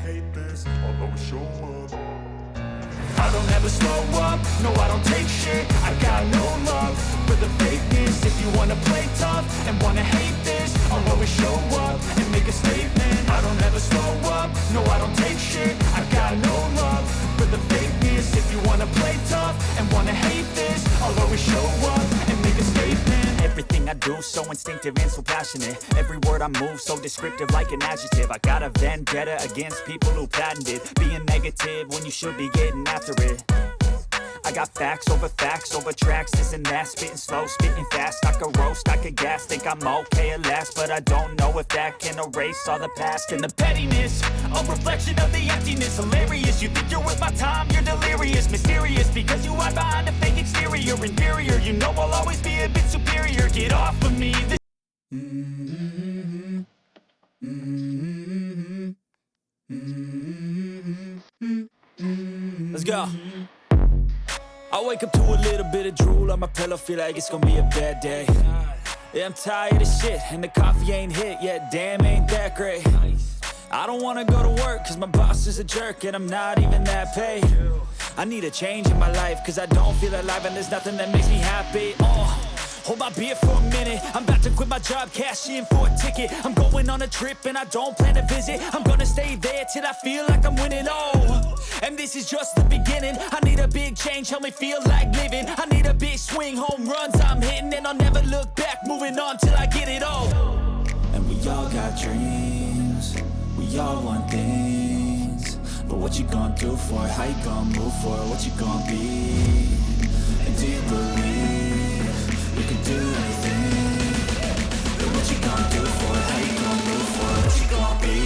hate this, I'll always show up. I don't ever slow up, no I don't take shit. I got no love for the fakeness. If you wanna play tough and wanna hate this, I'll always show up and make a statement. I don't ever slow up, no I don't take shit. I got no love for the fakeness. If you wanna play tough and wanna hate this, I'll always show up and make a statement. Everything I do so instinctive and so passionate. Every word I move so descriptive like an adjective. I got a vendetta against people who patented being negative when you should be getting after it. I got facts over tracks, this and that. Spitting slow, spitting fast. I could roast, I could gas. Think I'm okay at last, but I don't know if that can erase all the past. And the pettiness, a reflection of the emptiness. Hilarious, you think you're worth my time, you're delirious. Mysterious, because you hide behind a fake exterior. Inferior, you know I'll always be a bit superior. Get off of me. Let's go. I wake up to a little bit of drool on my pillow, feel like it's gonna be a bad day. Yeah, I'm tired of shit, and the coffee ain't hit yet, damn, ain't that great. I don't wanna go to work, cause my boss is a jerk, and I'm not even that paid. I need a change in my life, cause I don't feel alive, and there's nothing that makes me happy. Hold my beer for a minute, I'm about to quit my job, cash in for a ticket. I'm going on a trip and I don't plan to visit. I'm gonna stay there till I feel like I'm winning, and this is just the beginning. I need a big change, help me feel like living. I need a big swing, home runs I'm hitting, and I'll never look back, moving on till I get it all. And we all got dreams, we all want things, but what you gonna do for it? How you gonna move for it? What you gonna be? And do you believe you can do anything? But what you gonna do for it? How you gonna move for it? What you gonna be?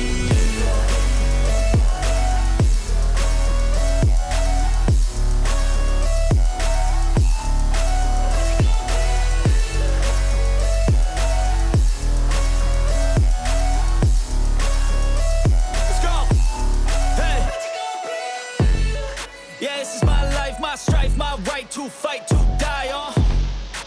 Let's go! Hey! Yeah, this is my life, my strife, my right to fight, to die on.